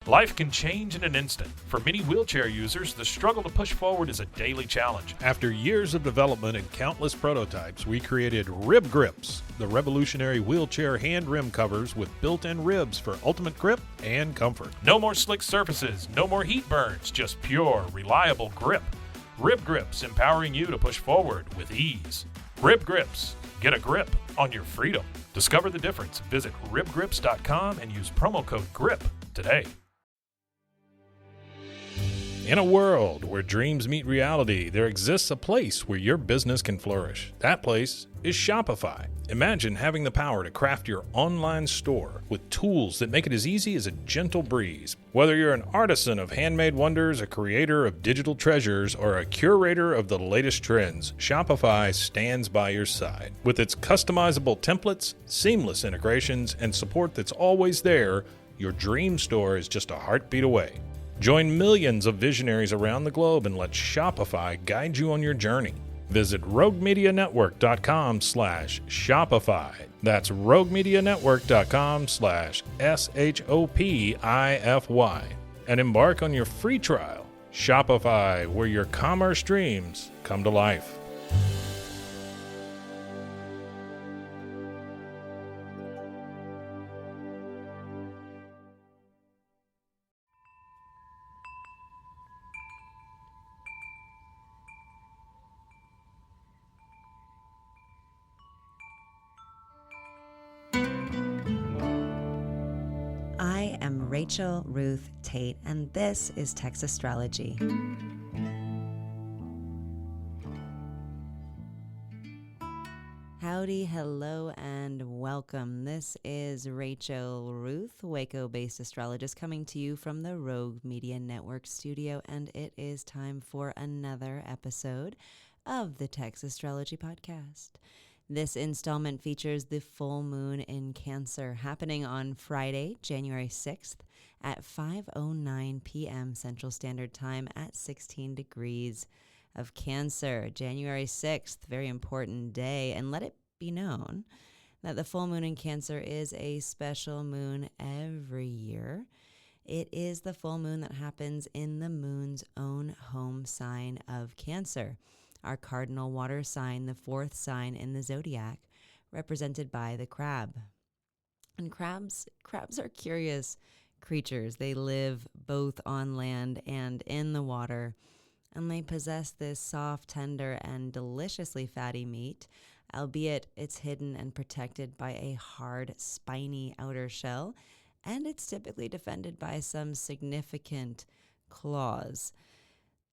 Life can change in an instant. For many wheelchair users, the struggle to push forward is a daily challenge. After years of development and countless prototypes, we created Rib Grips, the revolutionary wheelchair hand rim covers with built-in ribs for ultimate grip and comfort. No more slick surfaces, no more heat burns, just pure, reliable grip. Rib Grips, empowering you to push forward with ease. Rib Grips, get a grip on your freedom. Discover the difference. Visit ribgrips.com and use promo code GRIP today. In a world where dreams meet reality, there exists a place where your business can flourish. That place is Shopify. Imagine having the power to craft your online store with tools that make it as easy as a gentle breeze. Whether you're an artisan of handmade wonders, a creator of digital treasures, or a curator of the latest trends, Shopify stands by your side. With its customizable templates, seamless integrations, and support that's always there, your dream store is just a heartbeat away. Join millions of visionaries around the globe and let Shopify guide you on your journey. Visit roguemedianetwork.com/Shopify. That's roguemedianetwork.com/SHOPIFY. And embark on your free trial. Shopify, where your commerce dreams come to life. I am Rachel Ruth Tate, and this is Astrology. Howdy, hello, and welcome. This is Rachel Ruth, Waco-based astrologist, coming to you from the Rogue Media Network studio, and it is time for another episode of the Astrology podcast. This installment features the full moon in Cancer, happening on Friday, January 6th at 5:09 p.m. Central Standard Time at 16 degrees of Cancer. January 6th, very important day, and let it be known that the full moon in Cancer is a special moon every year. It is the full moon that happens in the moon's own home sign of Cancer, our cardinal water sign, the fourth sign in the zodiac, represented by the crab. And crabs are curious creatures. They live both on land and in the water, and they possess this soft, tender, and deliciously fatty meat, albeit it's hidden and protected by a hard, spiny outer shell, and it's typically defended by some significant claws.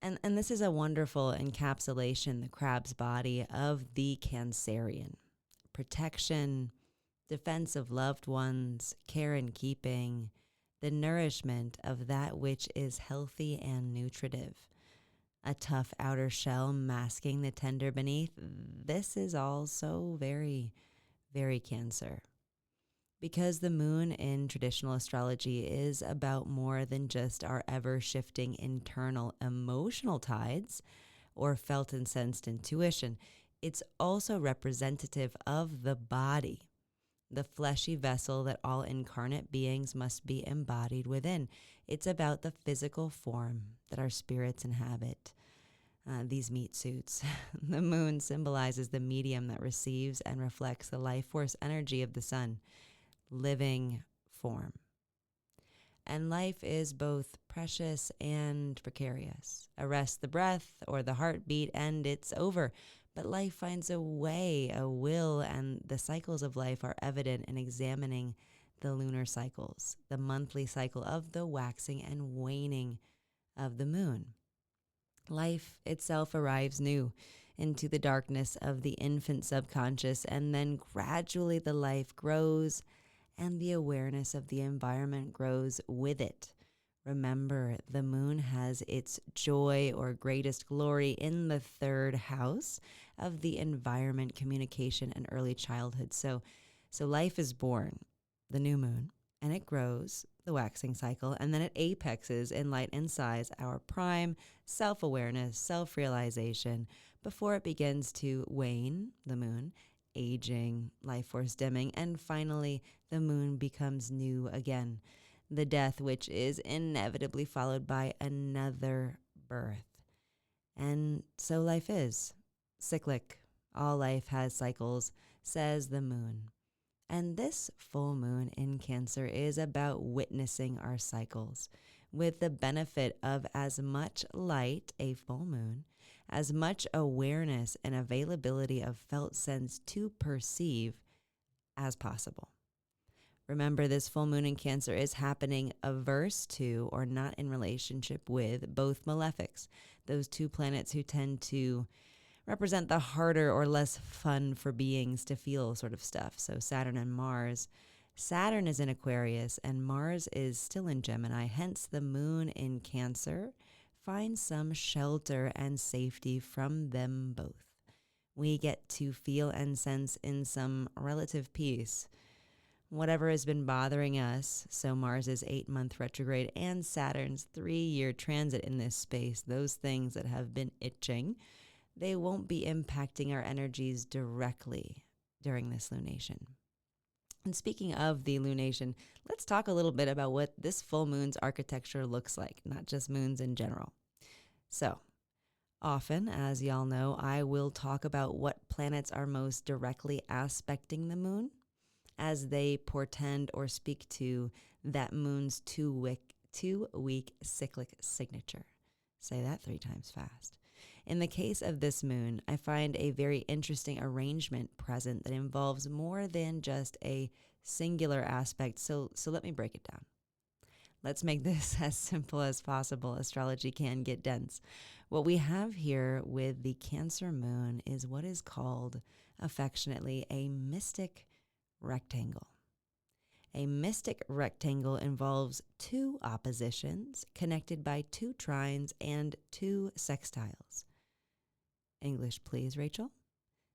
And this is a wonderful encapsulation, the crab's body, of the Cancerian. Protection, defense of loved ones, care and keeping, the nourishment of that which is healthy and nutritive. A tough outer shell masking the tender beneath. This is also very, very Cancer. Because the moon in traditional astrology is about more than just our ever-shifting internal emotional tides or felt and sensed intuition, it's also representative of the body, the fleshy vessel that all incarnate beings must be embodied within. It's about the physical form that our spirits inhabit, these meat suits. The moon symbolizes the medium that receives and reflects the life force energy of the sun. Living form. And life is both precious and precarious. Arrest the breath or the heartbeat and it's over. But life finds a way, a will, and the cycles of life are evident in examining the lunar cycles, the monthly cycle of the waxing and waning of the moon. Life itself arrives new into the darkness of the infant subconscious, and then gradually the life grows and the awareness of the environment grows with it. Remember, the moon has its joy or greatest glory in the third house of the environment, communication, and early childhood. So life is born, the new moon, and it grows, the waxing cycle, and then it apexes in light and size, our prime self-awareness, self-realization, before it begins to wane, the moon, aging, life force dimming, and finally the moon becomes new again. the death which is inevitably followed by another birth. And so life is cyclic. All life has cycles, says the moon. And this full moon in Cancer is about witnessing our cycles with the benefit of as much light, a full moon, as much awareness and availability of felt sense to perceive as possible. Remember, this full moon in Cancer is happening averse to or not in relationship with both malefics, those two planets who tend to represent the harder or less fun for beings to feel sort of stuff. So Saturn and Mars. Saturn is in Aquarius and Mars is still in Gemini, hence the moon in Cancer finds some shelter and safety from them both. We get to feel and sense in some relative peace whatever has been bothering us. So Mars' 8-month retrograde and Saturn's 3-year transit in this space, those things that have been itching, they won't be impacting our energies directly during this lunation. And speaking of the lunation, let's talk a little bit about what this full moon's architecture looks like, not just moons in general. So, often, as y'all know, I will talk about what planets are most directly aspecting the moon as they portend or speak to that moon's two-week cyclic signature. Say that 3 times fast. In the case of this moon, I find a very interesting arrangement present that involves more than just a singular aspect. So let me break it down. Let's make this as simple as possible. Astrology can get dense. What we have here with the Cancer moon is what is called affectionately a mystic rectangle. A mystic rectangle involves 2 oppositions connected by 2 trines and 2 sextiles. English, please, Rachel.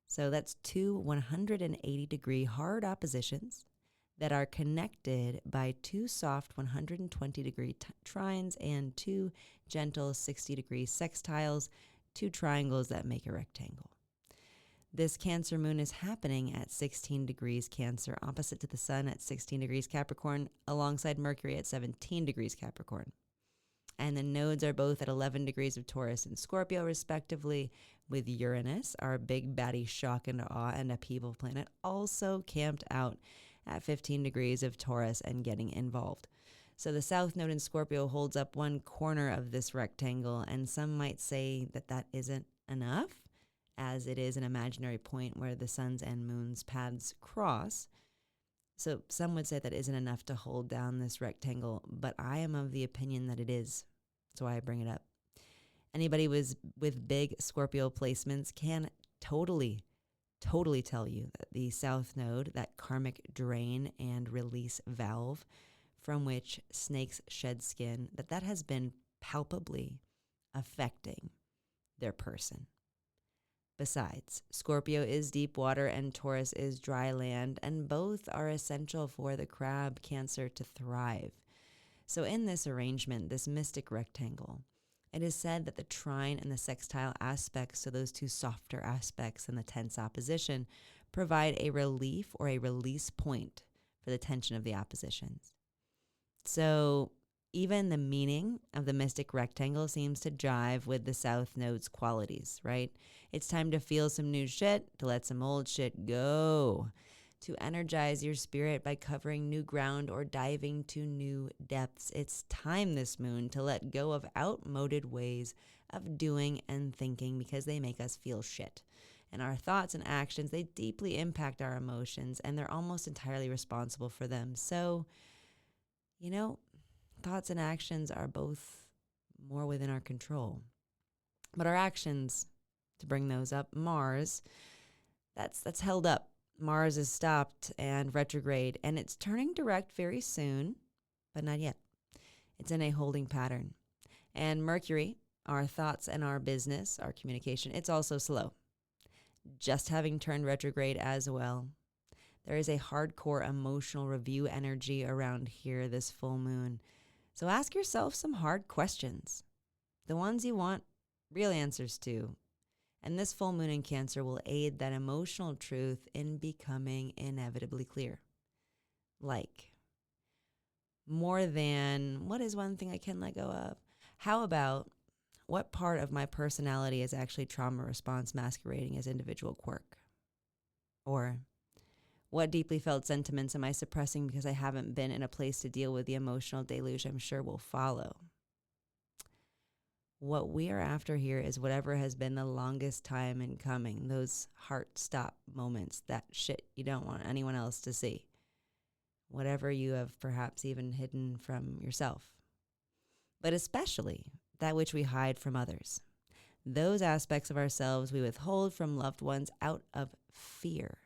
So that's 2 180-degree hard oppositions that are connected by 2 soft 120-degree trines and 2 gentle 60-degree sextiles, 2 triangles that make a rectangle. This Cancer moon is happening at 16 degrees Cancer, opposite to the Sun at 16 degrees Capricorn, alongside Mercury at 17 degrees Capricorn. And the nodes are both at 11 degrees of Taurus and Scorpio, respectively, with Uranus, our big baddie shock and awe and upheaval planet, also camped out at 15 degrees of Taurus and getting involved. So the South Node in Scorpio holds up one corner of this rectangle, and some might say that that isn't enough, as it is an imaginary point where the sun's and moon's paths cross. So some would say that isn't enough to hold down this rectangle, but I am of the opinion that it is. That's why I bring it up. Anybody with big Scorpio placements can totally tell you that the South Node, that karmic drain and release valve from which snakes shed skin, that has been palpably affecting their person. Besides, Scorpio is deep water and Taurus is dry land, and both are essential for the crab Cancer to thrive. So in this arrangement, this mystic rectangle, it is said that the trine and the sextile aspects, so those 2 softer aspects in the tense opposition, provide a relief or a release point for the tension of the oppositions. So even the meaning of the mystic rectangle seems to jive with the South Node's qualities, right? It's time to feel some new shit, to let some old shit go, to energize your spirit by covering new ground or diving to new depths. It's time this moon to let go of outmoded ways of doing and thinking because they make us feel shit. And our thoughts and actions, they deeply impact our emotions, and they're almost entirely responsible for them. So, thoughts and actions are both more within our control. But our actions, to bring those up, Mars, that's held up. Mars is stopped and retrograde, and it's turning direct very soon, but not yet. It's in a holding pattern. And Mercury, our thoughts and our business, our communication, it's also slow. Just having turned retrograde as well. There is a hardcore emotional review energy around here this full moon. So ask yourself some hard questions, the ones you want real answers to. And this full moon in Cancer will aid that emotional truth in becoming inevitably clear. Like, more than what is one thing I can let go of? How about what part of my personality is actually trauma response masquerading as individual quirk? Or what deeply felt sentiments am I suppressing because I haven't been in a place to deal with the emotional deluge I'm sure will follow? What we are after here is whatever has been the longest time in coming, those heart stop moments, that shit you don't want anyone else to see. Whatever you have perhaps even hidden from yourself. But especially that which we hide from others. Those aspects of ourselves we withhold from loved ones out of fear.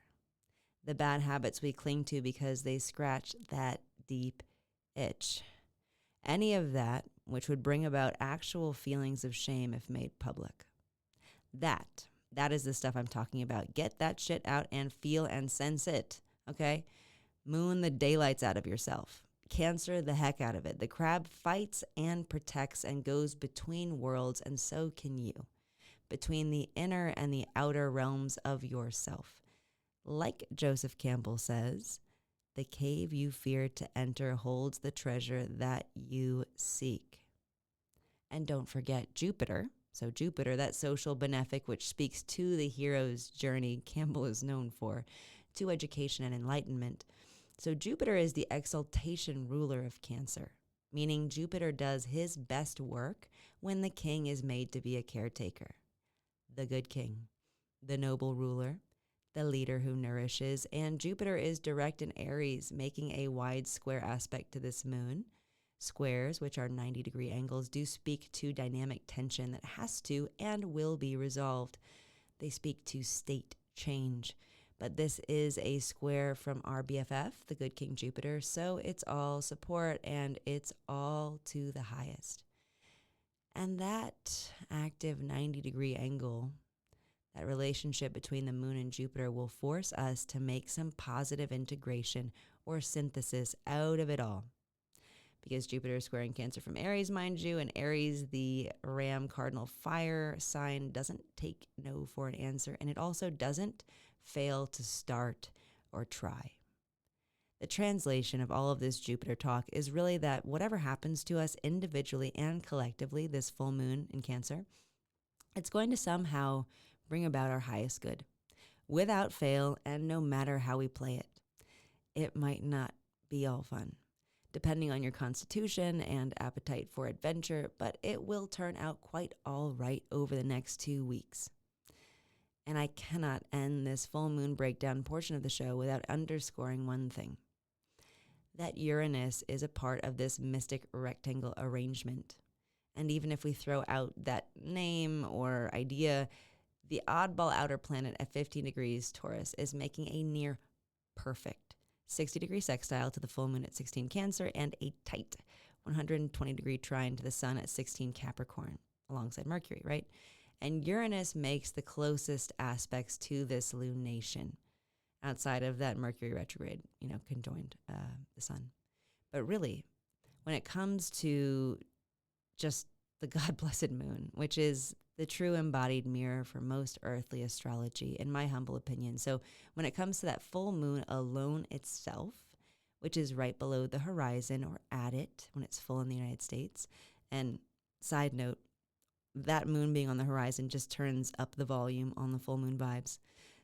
The bad habits we cling to because they scratch that deep itch. Any of that which would bring about actual feelings of shame if made public. That is the stuff I'm talking about. Get that shit out and feel and sense it, okay? Moon the daylights out of yourself. Cancer the heck out of it. The crab fights and protects and goes between worlds, and so can you. Between the inner and the outer realms of yourself. Like Joseph Campbell says, the cave you fear to enter holds the treasure that you seek. And don't forget Jupiter. So Jupiter, that social benefic which speaks to the hero's journey Campbell is known for, to education and enlightenment. So Jupiter is the exaltation ruler of Cancer, meaning Jupiter does his best work when the king is made to be a caretaker. The good king, the noble ruler, the leader who nourishes, and Jupiter is direct in Aries, making a wide square aspect to this moon. Squares, which are 90-degree angles, do speak to dynamic tension that has to and will be resolved. They speak to state change. But this is a square from our BFF, the good King Jupiter, so it's all support and it's all to the highest. And that active 90-degree angle, that relationship between the moon and Jupiter, will force us to make some positive integration or synthesis out of it all. Because Jupiter is squaring Cancer from Aries, mind you, and Aries, the Ram cardinal fire sign, doesn't take no for an answer, and it also doesn't fail to start or try. The translation of all of this Jupiter talk is really that whatever happens to us individually and collectively this full moon in Cancer, it's going to somehow bring about our highest good, without fail, and no matter how we play it. It might not be all fun, depending on your constitution and appetite for adventure, but it will turn out quite all right over the next 2 weeks. And I cannot end this full moon breakdown portion of the show without underscoring one thing. That Uranus is a part of this mystic rectangle arrangement. And even if we throw out that name or idea, the oddball outer planet at 15 degrees Taurus is making a near perfect 60-degree sextile to the full moon at 16 Cancer and a tight 120-degree trine to the sun at 16 Capricorn, alongside Mercury, right? And Uranus makes the closest aspects to this lunation, outside of that Mercury retrograde, conjoined the sun. But really, when it comes to just the God-blessed moon, which is the true embodied mirror for most earthly astrology, in my humble opinion. So when it comes to that full moon alone itself, which is right below the horizon or at it when it's full in the United States, and side note, that moon being on the horizon just turns up the volume on the full moon vibes.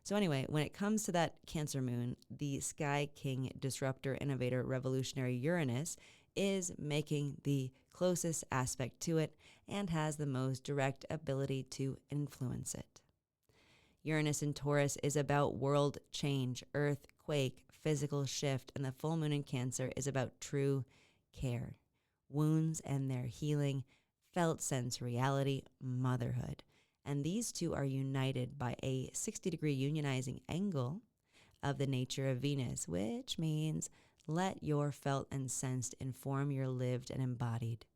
So anyway, when it comes to that Cancer moon, the Sky King, disruptor, innovator, revolutionary Uranus is making the closest aspect to it and has the most direct ability to influence it. Uranus in Taurus is about world change, earthquake, physical shift, and the full moon in Cancer is about true care, wounds and their healing, felt sense reality, motherhood. And these two are united by a 60-degree unionizing angle of the nature of Venus, which means let your felt and sensed inform your lived and embodied.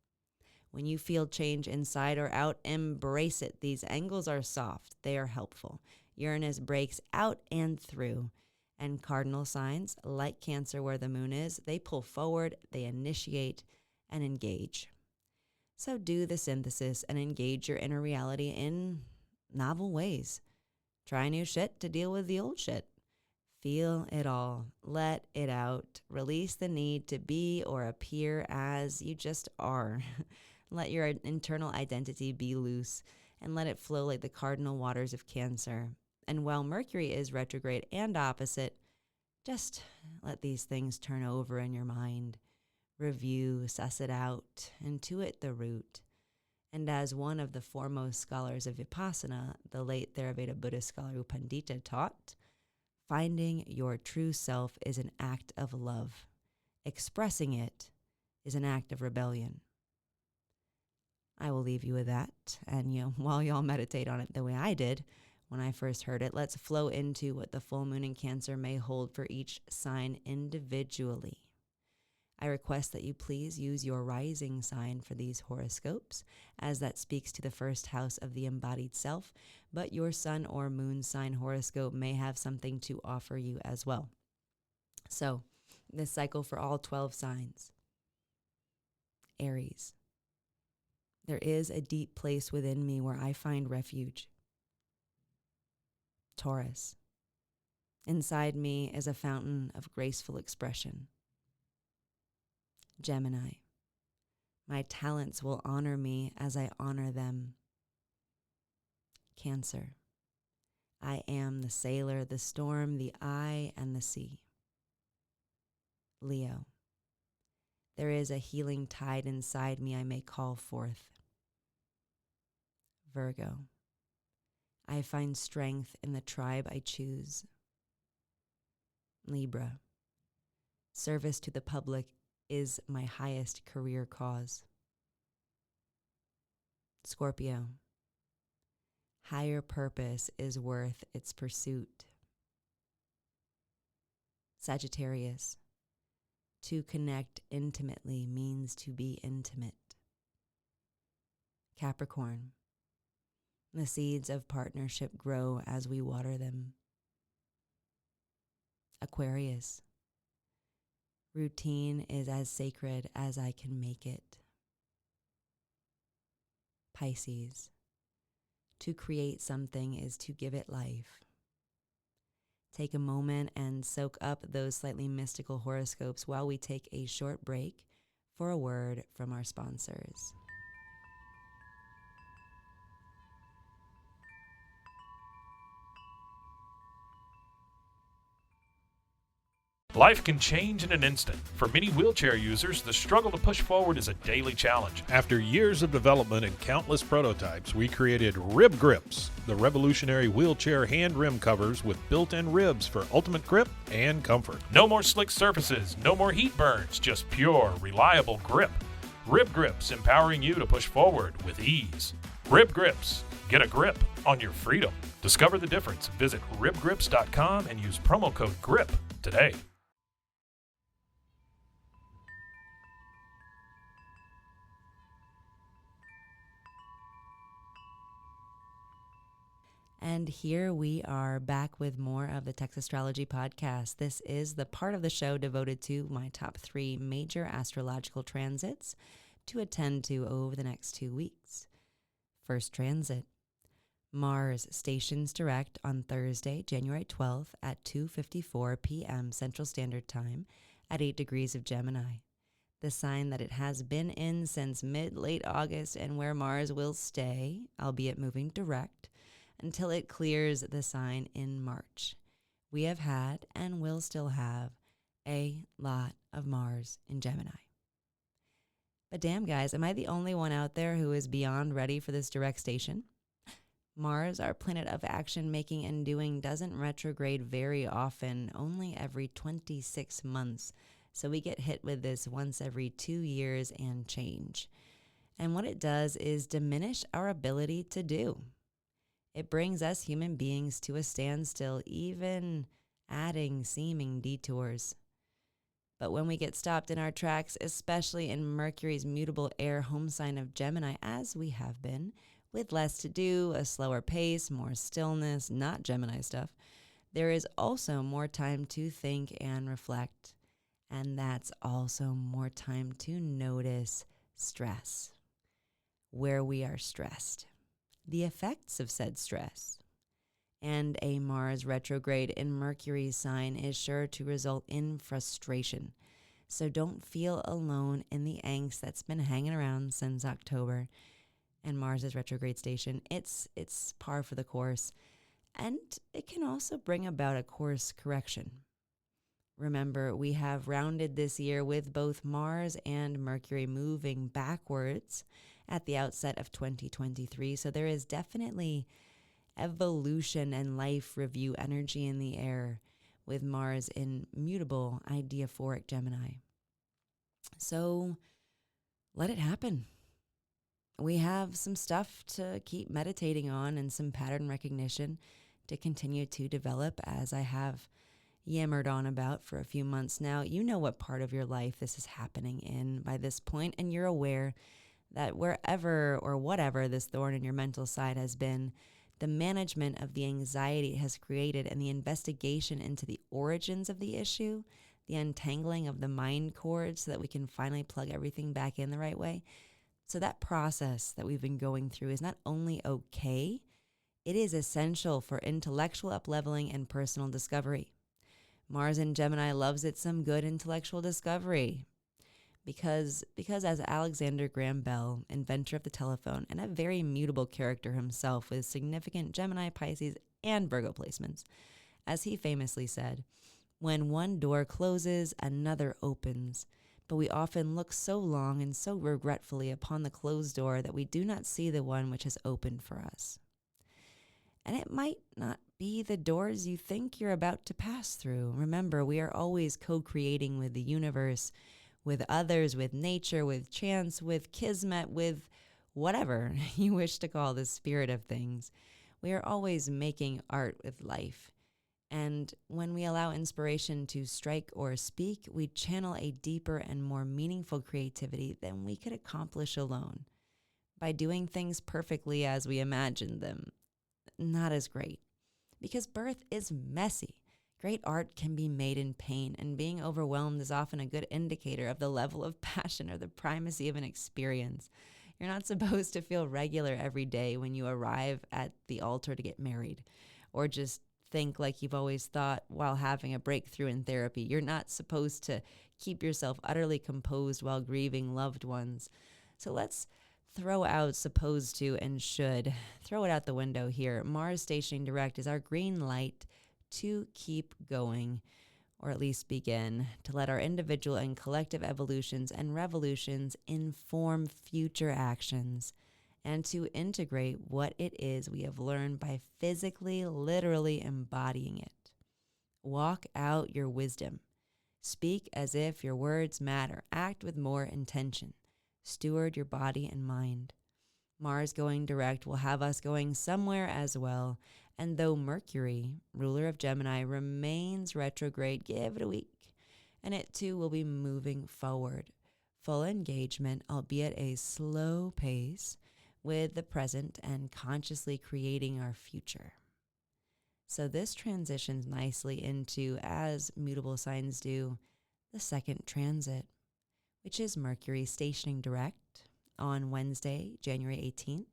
When you feel change inside or out, embrace it. These angles are soft. They are helpful. Uranus breaks out and through. And cardinal signs, like Cancer where the moon is, they pull forward, they initiate, and engage. So do the synthesis and engage your inner reality in novel ways. Try new shit to deal with the old shit. Feel it all. Let it out. Release the need to be or appear as you just are. Let your internal identity be loose and let it flow like the cardinal waters of Cancer. And while Mercury is retrograde and opposite, just let these things turn over in your mind. Review, suss it out, intuit the root. And as one of the foremost scholars of Vipassana, the late Theravada Buddhist scholar U Pandita taught, finding your true self is an act of love. Expressing it is an act of rebellion. I will leave you with that. And while y'all meditate on it the way I did when I first heard it, let's flow into what the full moon in Cancer may hold for each sign individually. I request that you please use your rising sign for these horoscopes, as that speaks to the first house of the embodied self, but your sun or moon sign horoscope may have something to offer you as well. So, this cycle for all 12 signs. Aries. There is a deep place within me where I find refuge. Taurus. Inside me is a fountain of graceful expression. Gemini. My talents will honor me as I honor them. Cancer. I am the sailor, the storm, the eye, and the sea. Leo. There is a healing tide inside me I may call forth. Virgo. I find strength in the tribe I choose. Libra. Service to the public is my highest career cause. Scorpio. Higher purpose is worth its pursuit. Sagittarius. To connect intimately means to be intimate. Capricorn. The seeds of partnership grow as we water them. Aquarius. Routine is as sacred as I can make it. Pisces. To create something is to give it life. Take a moment and soak up those slightly mystical horoscopes while we take a short break for a word from our sponsors. Life can change in an instant. For many wheelchair users, the struggle to push forward is a daily challenge. After years of development and countless prototypes, we created Rib Grips, the revolutionary wheelchair hand rim covers with built-in ribs for ultimate grip and comfort. No more slick surfaces, no more heat burns, just pure, reliable grip. Rib Grips, empowering you to push forward with ease. Rib Grips. Get a grip on your freedom. Discover the difference. Visit ribgrips.com and use promo code GRIP today. And here we are back with more of the Text Astrology podcast. This is the part of the show devoted to my top 3 major astrological transits to attend to over the next 2 weeks. First transit. Mars stations direct on Thursday, January 12th at 2:54 p.m. Central Standard Time at 8 degrees of Gemini, the sign that it has been in since mid-late August and where Mars will stay, albeit moving direct, until it clears the sign in March. We have had and will still have a lot of Mars in Gemini. But damn, guys, am I the only one out there who is beyond ready for this direct station? Mars, our planet of action, making, and doing, doesn't retrograde very often, only every 26 months. So we get hit with this once every 2 years and change. And what it does is diminish our ability to do. It brings us human beings to a standstill, even adding seeming detours. But when we get stopped in our tracks, especially in Mercury's mutable air home sign of Gemini, as we have been, with less to do, a slower pace, more stillness, not Gemini stuff, there is also more time to think and reflect. And that's also more time to notice stress, where we are stressed, the effects of said stress, And a Mars retrograde in Mercury's sign is sure to result in frustration. So don't feel alone in the angst that's been hanging around since October. And Mars's retrograde station, it's par for the course. And it can also bring about a course correction. Remember, we have rounded this year with both Mars and Mercury moving backwards at the outset of 2023. So there is definitely evolution and life review energy in the air with Mars in mutable ideaphoric Gemini. So let it happen. We have some stuff to keep meditating on and some pattern recognition to continue to develop, as I have yammered on about for a few months now. You know what part of your life this is happening in by this point, and you're aware that wherever or whatever this thorn in your mental side has been, the management of the anxiety it has created and the investigation into the origins of the issue, the untangling of the mind cords so that we can finally plug everything back in the right way. So that process that we've been going through is not only okay, it is essential for intellectual upleveling and personal discovery. Mars in Gemini loves it some good intellectual discovery because as Alexander Graham Bell, inventor of the telephone and a very mutable character himself with significant Gemini, Pisces, and Virgo placements, as he famously said, when one door closes, another opens. But we often look so long and so regretfully upon the closed door that we do not see the one which has opened for us. And it might not be the doors you think you're about to pass through. Remember, we are always co-creating with the universe, with others, with nature, with chance, with kismet, with whatever you wish to call the spirit of things. We are always making art with life. And when we allow inspiration to strike or speak, we channel a deeper and more meaningful creativity than we could accomplish alone by doing things perfectly as we imagined them. Not as great, because birth is messy. Great art can be made in pain, and being overwhelmed is often a good indicator of the level of passion or the primacy of an experience. You're not supposed to feel regular every day when you arrive at the altar to get married, or just think like you've always thought while having a breakthrough in therapy. You're not supposed to keep yourself utterly composed while grieving loved ones. So let's throw out supposed to and should. Throw it out the window here. Mars stationing direct is our green light to keep going, or at least begin, to let our individual and collective evolutions and revolutions inform future actions, and to integrate what it is we have learned by physically, literally embodying it. Walk out your wisdom. Speak as if your words matter. Act with more intention. Steward your body and mind. Mars going direct will have us going somewhere as well. And though Mercury, ruler of Gemini, remains retrograde, give it a week, and it too will be moving forward. Full engagement, albeit a slow pace, with the present and consciously creating our future. So this transitions nicely into, as mutable signs do, the second transit, which is Mercury stationing direct on Wednesday, January 18th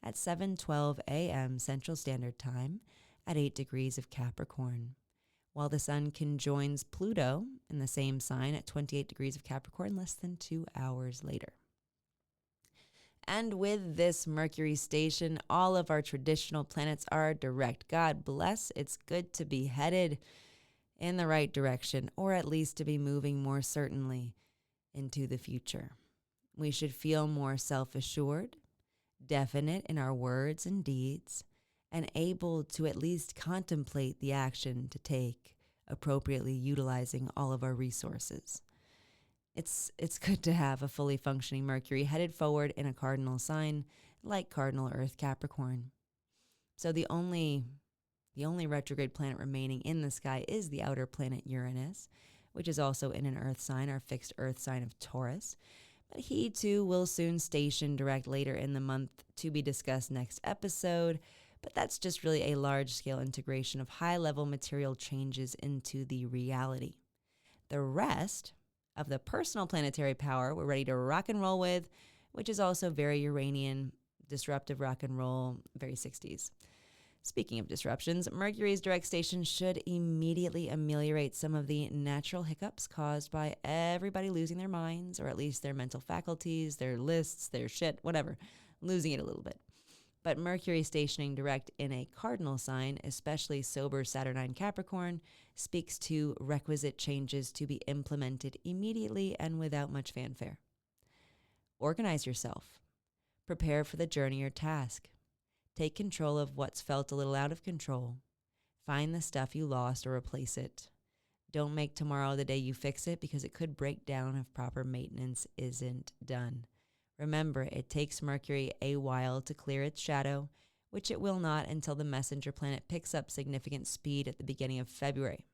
at 7:12 a.m. Central Standard Time at 8 degrees of Capricorn, while the Sun conjoins Pluto in the same sign at 28 degrees of Capricorn less than 2 hours later. And with this Mercury station, all of our traditional planets are direct. God bless. It's good to be headed in the right direction, or at least to be moving more certainly into the future. We should feel more self-assured, definite in our words and deeds, and able to at least contemplate the action to take, appropriately utilizing all of our resources. It's good to have a fully functioning Mercury headed forward in a cardinal sign like cardinal Earth Capricorn. So the only retrograde planet remaining in the sky is the outer planet Uranus, which is also in an Earth sign, our fixed Earth sign of Taurus. But he too will soon station direct later in the month, to be discussed next episode. But that's just really a large-scale integration of high-level material changes into the reality. The rest of the personal planetary power we're ready to rock and roll with, which is also very Uranian, disruptive rock and roll, very 60s. Speaking of disruptions, Mercury's direct station should immediately ameliorate some of the natural hiccups caused by everybody losing their minds, or at least their mental faculties, their lists, their shit, whatever, losing it a little bit. But Mercury stationing direct in a cardinal sign, especially sober Saturnine Capricorn, speaks to requisite changes to be implemented immediately and without much fanfare. Organize yourself. Prepare for the journey or task. Take control of what's felt a little out of control. Find the stuff you lost or replace it. Don't make tomorrow the day you fix it, because it could break down if proper maintenance isn't done. Remember, it takes Mercury a while to clear its shadow, which it will not until the messenger planet picks up significant speed at the beginning of February.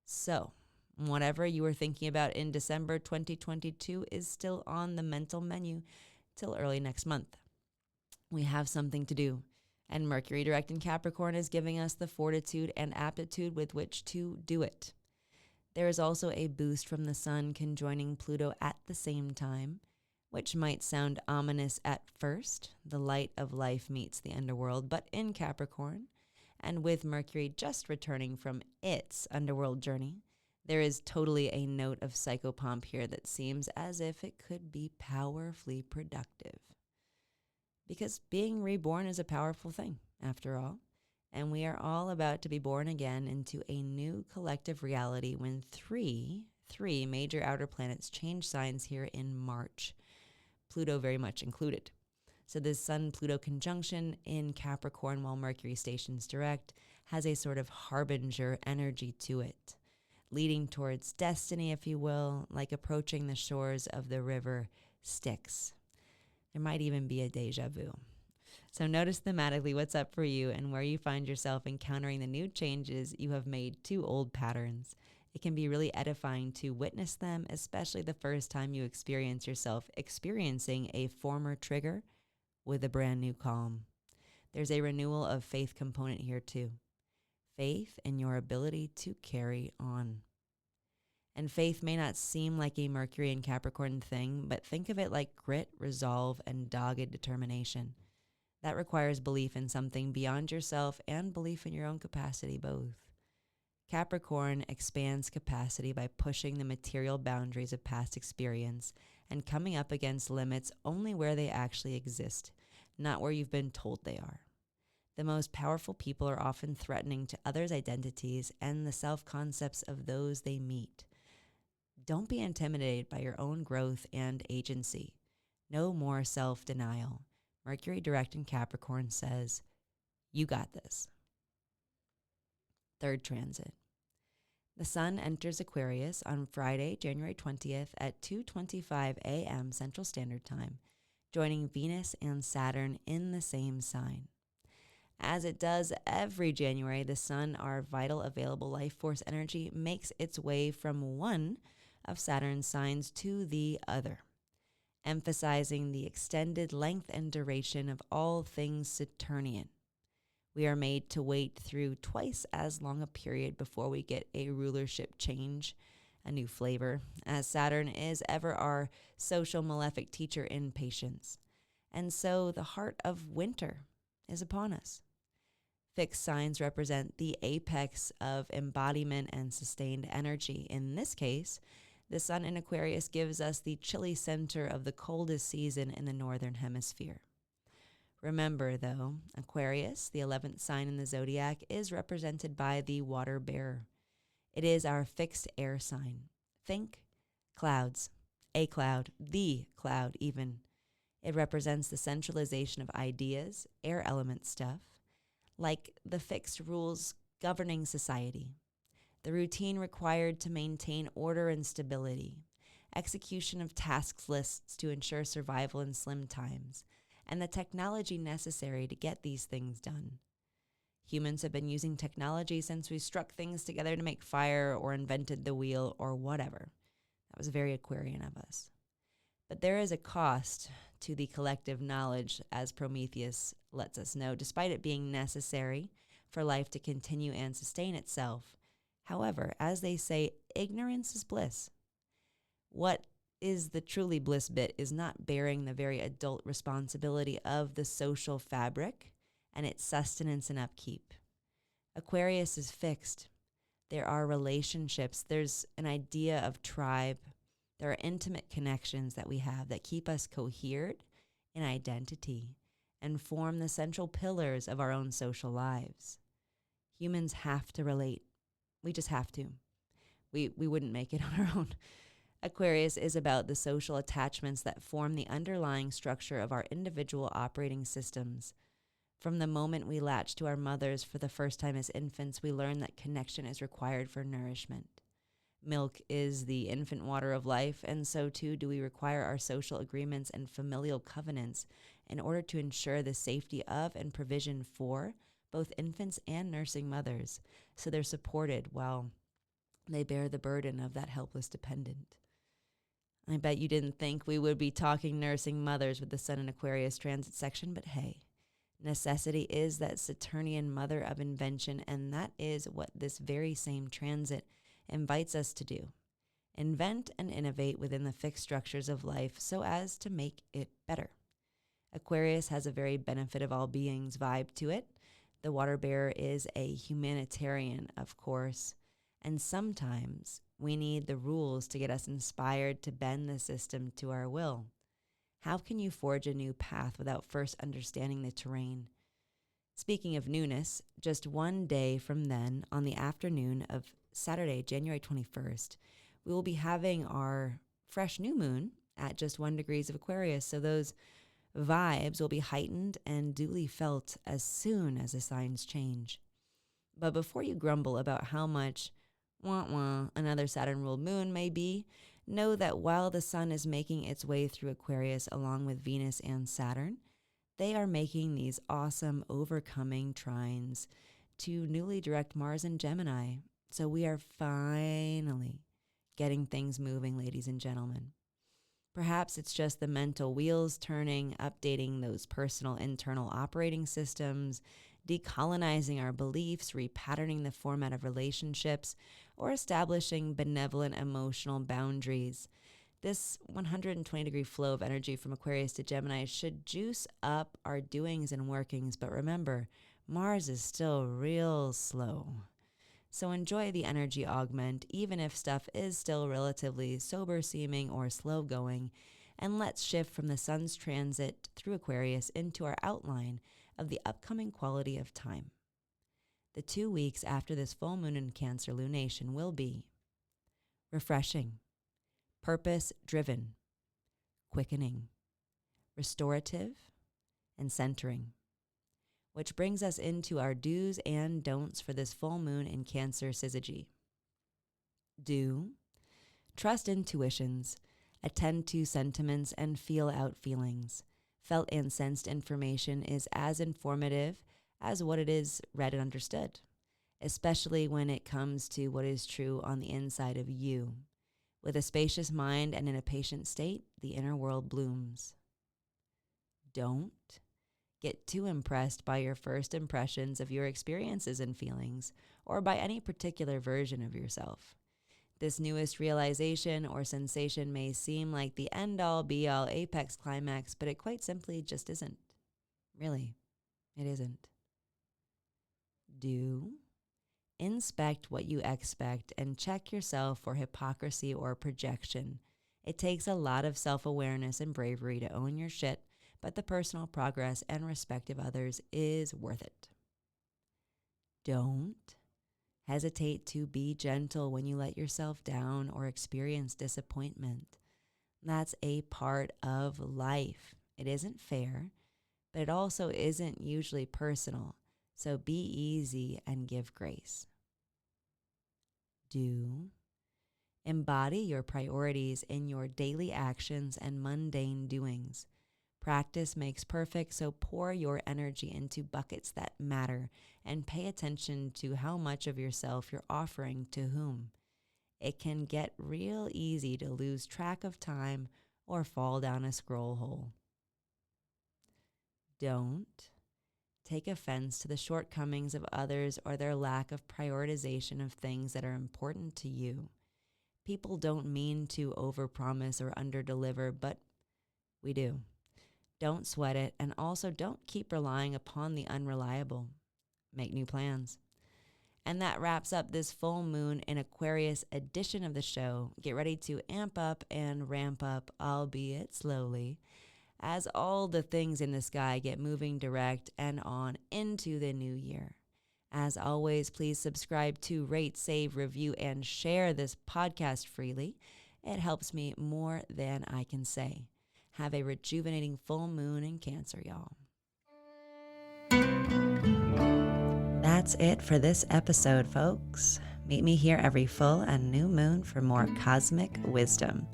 So, whatever you were thinking about in December 2022 is still on the mental menu till early next month. We have something to do, and Mercury direct in Capricorn is giving us the fortitude and aptitude with which to do it. There is also a boost from the Sun conjoining Pluto at the same time, which might sound ominous at first. The light of life meets the underworld, but in Capricorn, and with Mercury just returning from its underworld journey, there is totally a note of psychopomp here that seems as if it could be powerfully productive. Because being reborn is a powerful thing, after all, and we are all about to be born again into a new collective reality when three major outer planets change signs here in March, Pluto very much included. So this Sun-Pluto conjunction in Capricorn while Mercury stations direct has a sort of harbinger energy to it, leading towards destiny, if you will, like approaching the shores of the river Styx. There might even be a deja vu. So notice thematically what's up for you and where you find yourself encountering the new changes you have made to old patterns. It can be really edifying to witness them, especially the first time you experience yourself experiencing a former trigger with a brand new calm. There's a renewal of faith component here too. Faith in your ability to carry on. And faith may not seem like a Mercury and Capricorn thing, but think of it like grit, resolve, and dogged determination. That requires belief in something beyond yourself and belief in your own capacity, both. Capricorn expands capacity by pushing the material boundaries of past experience and coming up against limits only where they actually exist, not where you've been told they are. The most powerful people are often threatening to others' identities and the self-concepts of those they meet. Don't be intimidated by your own growth and agency. No more self-denial. Mercury direct in Capricorn says, you got this. Third transit. The Sun enters Aquarius on Friday, January 20th at 2:25 a.m. Central Standard Time, joining Venus and Saturn in the same sign. As it does every January, the Sun, our vital available life force energy, makes its way from one of Saturn's signs to the other, emphasizing the extended length and duration of all things Saturnian. We are made to wait through twice as long a period before we get a rulership change, a new flavor, as Saturn is ever our social malefic teacher in patience. And so the heart of winter is upon us. Fixed signs represent the apex of embodiment and sustained energy. In this case, the Sun in Aquarius gives us the chilly center of the coldest season in the northern hemisphere. Remember, though, Aquarius, the 11th sign in the zodiac, is represented by the water bearer. It is our fixed air sign. Think clouds, a cloud, the cloud even. It represents the centralization of ideas, air element stuff, like the fixed rules governing society, the routine required to maintain order and stability, execution of task lists to ensure survival in slim times, and the technology necessary to get these things done. Humans have been using technology since we struck things together to make fire or invented the wheel or whatever. That was very Aquarian of us. But there is a cost to the collective knowledge, as Prometheus lets us know, despite it being necessary for life to continue and sustain itself. However, as they say, ignorance is bliss. What is the truly bliss bit is not bearing the very adult responsibility of the social fabric and its sustenance and upkeep. Aquarius is fixed. There are relationships. There's an idea of tribe. There are intimate connections that we have that keep us cohered in identity and form the central pillars of our own social lives. Humans have to relate. We just have to. We wouldn't make it on our own. Aquarius is about the social attachments that form the underlying structure of our individual operating systems. From the moment we latch to our mothers for the first time as infants, we learn that connection is required for nourishment. Milk is the infant water of life, and so too do we require our social agreements and familial covenants in order to ensure the safety of and provision for both infants and nursing mothers, so they're supported while they bear the burden of that helpless dependent. I bet you didn't think we would be talking nursing mothers with the Sun in Aquarius transit section, but hey, necessity is that Saturnian mother of invention, and that is what this very same transit invites us to do. Invent and innovate within the fixed structures of life so as to make it better. Aquarius has a very benefit of all beings vibe to it. The water bearer is a humanitarian, of course, and sometimes we need the rules to get us inspired to bend the system to our will. How can you forge a new path without first understanding the terrain? Speaking of newness, just one day from then, on the afternoon of Saturday, January 21st, we will be having our fresh new moon at just 1 degree of Aquarius, so those vibes will be heightened and duly felt as soon as the signs change. But before you grumble about how much another Saturn-ruled moon may be, know that while the Sun is making its way through Aquarius along with Venus and Saturn, they are making these awesome overcoming trines to newly direct Mars and Gemini. So we are finally getting things moving, ladies and gentlemen. Perhaps it's just the mental wheels turning, updating those personal internal operating systems, decolonizing our beliefs, repatterning the format of relationships, or establishing benevolent emotional boundaries. This 120-degree flow of energy from Aquarius to Gemini should juice up our doings and workings, but remember, Mars is still real slow. So enjoy the energy augment, even if stuff is still relatively sober-seeming or slow-going, and let's shift from the Sun's transit through Aquarius into our outline of the upcoming quality of time. The 2 weeks after this full moon in Cancer lunation will be refreshing, purpose-driven, quickening, restorative, and centering. Which brings us into our do's and don'ts for this full moon in Cancer syzygy. Do: trust intuitions, attend to sentiments, and feel out feelings. Felt and sensed information is as informative as what it is read and understood, especially when it comes to what is true on the inside of you. With a spacious mind and in a patient state, the inner world blooms. Don't get too impressed by your first impressions of your experiences and feelings, or by any particular version of yourself. This newest realization or sensation may seem like the end-all, be-all, apex climax, but it quite simply just isn't. Really, it isn't. Do: inspect what you expect and check yourself for hypocrisy or projection. It takes a lot of self-awareness and bravery to own your shit, but the personal progress and respect of others is worth it. Don't hesitate to be gentle when you let yourself down or experience disappointment. That's a part of life. It isn't fair, but it also isn't usually personal. So be easy and give grace. Do: embody your priorities in your daily actions and mundane doings. Practice makes perfect, so pour your energy into buckets that matter and pay attention to how much of yourself you're offering to whom. It can get real easy to lose track of time or fall down a scroll hole. Don't take offense to the shortcomings of others or their lack of prioritization of things that are important to you. People don't mean to overpromise or underdeliver, but we do. Don't sweat it, and also don't keep relying upon the unreliable. Make new plans. And that wraps up this full moon in Aquarius edition of the show. Get ready to amp up and ramp up, albeit slowly, as all the things in the sky get moving direct and on into the new year. As always, please subscribe to rate, save, review, and share this podcast freely. It helps me more than I can say. Have a rejuvenating full moon in Cancer, y'all. That's it for this episode, folks. Meet me here every full and new moon for more cosmic wisdom.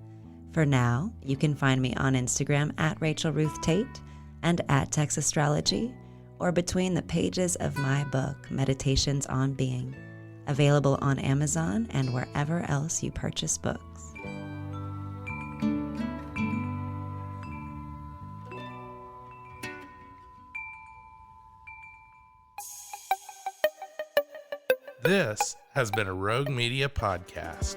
For now, you can find me on Instagram at Rachel Ruth Tate and at Text Astrology, or between the pages of my book, Meditations on Being, available on Amazon and wherever else you purchase books. This has been a Rogue Media podcast.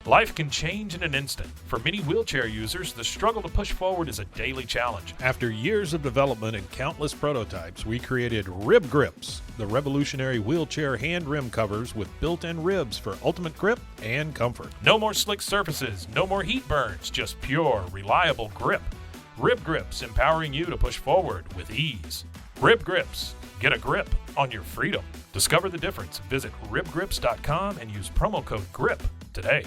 Life can change in an instant. For many wheelchair users, the struggle to push forward is a daily challenge. After years of development and countless prototypes, we created Rib Grips, the revolutionary wheelchair hand rim covers with built-in ribs for ultimate grip and comfort. No more slick surfaces, no more heat burns, just pure, reliable grip. Rib Grips, empowering you to push forward with ease. Rib Grips, get a grip on your freedom. Discover the difference. Visit ribgrips.com and use promo code GRIP today.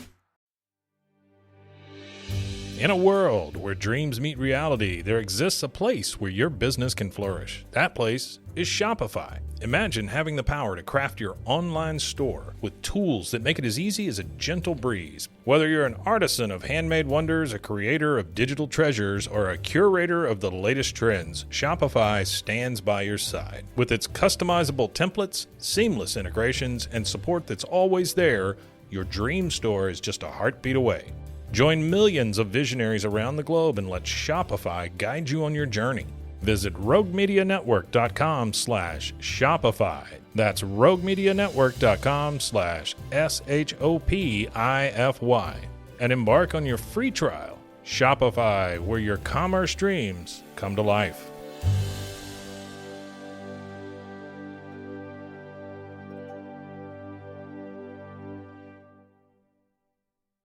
In a world where dreams meet reality, there exists a place where your business can flourish. That place is Shopify. Imagine having the power to craft your online store with tools that make it as easy as a gentle breeze. Whether you're an artisan of handmade wonders, a creator of digital treasures, or a curator of the latest trends, Shopify stands by your side. With its customizable templates, seamless integrations, and support that's always there, your dream store is just a heartbeat away. Join millions of visionaries around the globe and let Shopify guide you on your journey. Visit roguemedianetwork.com/Shopify. That's roguemedianetwork.com/SHOPIFY. And embark on your free trial. Shopify, where your commerce dreams come to life.